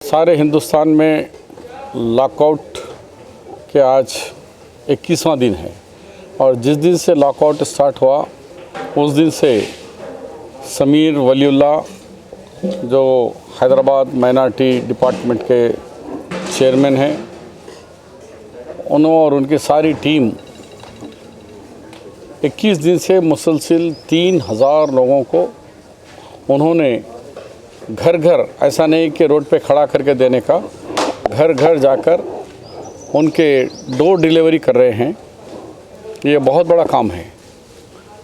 सारे हिंदुस्तान में लॉकआउट के आज 21वां दिन है और जिस दिन से लॉकआउट स्टार्ट हुआ उस दिन से समीर वलीउल्लाह जो हैदराबाद माइनॉरिटी डिपार्टमेंट के चेयरमैन हैं उन्होंने और उनकी सारी टीम 21 दिन से मुसलसिल 3000 लोगों को उन्होंने घर घर, ऐसा नहीं कि रोड पे खड़ा करके देने का, घर घर जाकर उनके डोर डिलीवरी कर रहे हैं। ये बहुत बड़ा काम है,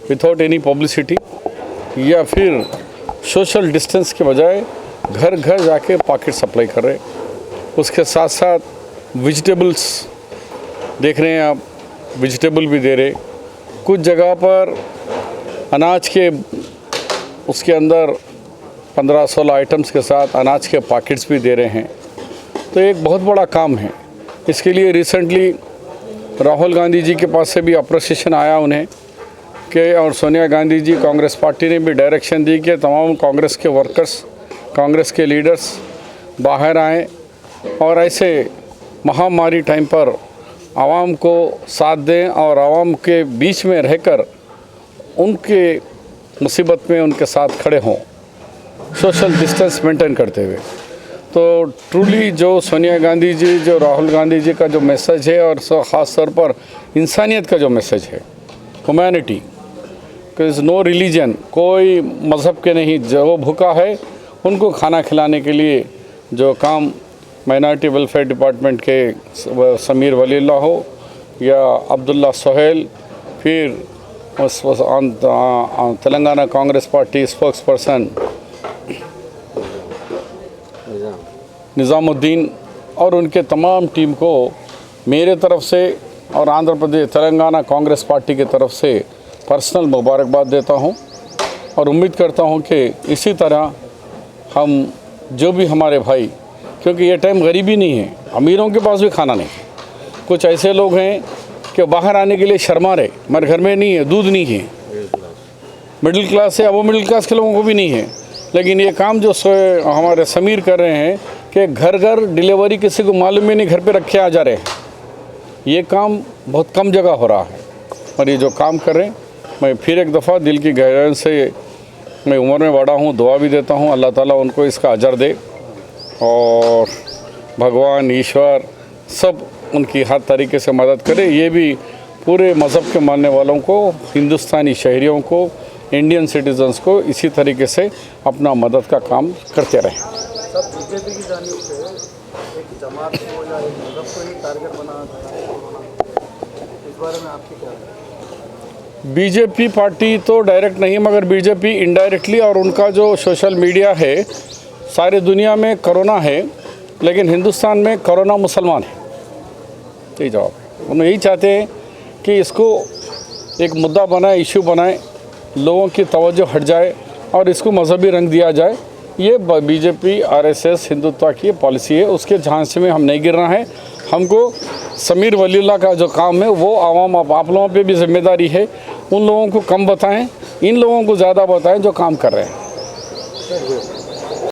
विथआउट एनी पब्लिसिटी या फिर सोशल डिस्टेंस के बजाय घर घर जाके पॉकेट सप्लाई कर रहे। उसके साथ साथ वेजिटेबल्स देख रहे हैं आप, वेजिटेबल भी दे रहे। कुछ जगह पर अनाज के उसके अंदर 15-16 आइटम्स के साथ अनाज के पैकेट्स भी दे रहे हैं। तो एक बहुत बड़ा काम है। इसके लिए रिसेंटली राहुल गांधी जी के पास से भी अप्रिसिएशन आया उन्हें कि, और सोनिया गांधी जी कांग्रेस पार्टी ने भी डायरेक्शन दी कि तमाम कांग्रेस के वर्कर्स, कांग्रेस के लीडर्स बाहर आएँ और ऐसे महामारी टाइम पर आवाम को साथ दें और आवाम के बीच में रहकर उनके मुसीबत में उनके साथ खड़े हों, सोशल डिस्टेंस मेंटेन करते हुए। तो ट्रूली जो सोनिया गांधी जी, जो राहुल गांधी जी का जो मैसेज है और ख़ास तौर पर इंसानियत का जो मैसेज है, ह्यूमैनिटी, इज़ नो रिलीजन, कोई मज़हब के नहीं, जो भूखा है उनको खाना खिलाने के लिए जो काम माइनॉरिटी वेलफेयर डिपार्टमेंट के समीर वलीउल्लाह हो या अब्दुल्ला सोहेल, फिर Telangana Congress party spokes person Nizamuddin और उनके तमाम टीम को मेरे तरफ से और आंध्र प्रदेश तेलंगाना कांग्रेस पार्टी की तरफ से पर्सनल मुबारकबाद देता हूं और उम्मीद करता हूं कि इसी तरह हम जो भी हमारे भाई, क्योंकि ये टाइम गरीबी नहीं है, अमीरों के पास भी खाना नहीं, कुछ ऐसे लोग हैं कि बाहर आने के लिए शर्मा रहे, हमारे घर में नहीं है, दूध नहीं है, मिडिल क्लास है, अब वो मिडिल क्लास के लोगों को भी नहीं है। लेकिन ये काम जो हमारे समीर कर रहे हैं कि घर घर डिलीवरी, किसी को मालूम ही नहीं, घर पे रखे आ जा रहे हैं, ये काम बहुत कम जगह हो रहा है। और ये जो काम कर रहे हैं, मैं फिर एक दफ़ा दिल की गहराई से, मैं उम्र में बड़ा हूँ, दुआ भी देता हूँ अल्लाह ताला उनको इसका अजर दे और भगवान ईश्वर सब उनकी हर तरीके से मदद करे। ये भी पूरे मज़हब के मानने वालों को, हिंदुस्तानी शहरियों को, इंडियन सिटीजन्स को इसी तरीके से अपना मदद का काम करते रहें। सब बीजेपी की जानिब से एक जमात को या एक मज़हब को ही टारगेट बनाया जा रहा है, इस बारे में आपकी क्या राय है? बीजेपी पार्टी तो डायरेक्ट नहीं, मगर बीजेपी इनडायरेक्टली, और उनका जो सोशल मीडिया है, सारी दुनिया में कोरोना है लेकिन हिंदुस्तान में कोरोना मुसलमान है, यही जवाब है। उन्हें यही चाहते हैं कि इसको एक मुद्दा बनाए, इशू बनाए, लोगों की तवज्जो हट जाए और इसको मजहबी रंग दिया जाए। ये बीजेपी आरएसएस हिंदुत्व की पॉलिसी है, उसके झांसे में हम नहीं गिरना है। हमको समीर वलीउल्लाह का जो काम है वो आवाम, आप लोगों पे भी जिम्मेदारी है, उन लोगों को कम बताएं, इन लोगों को ज़्यादा बताएं जो काम कर रहे हैं।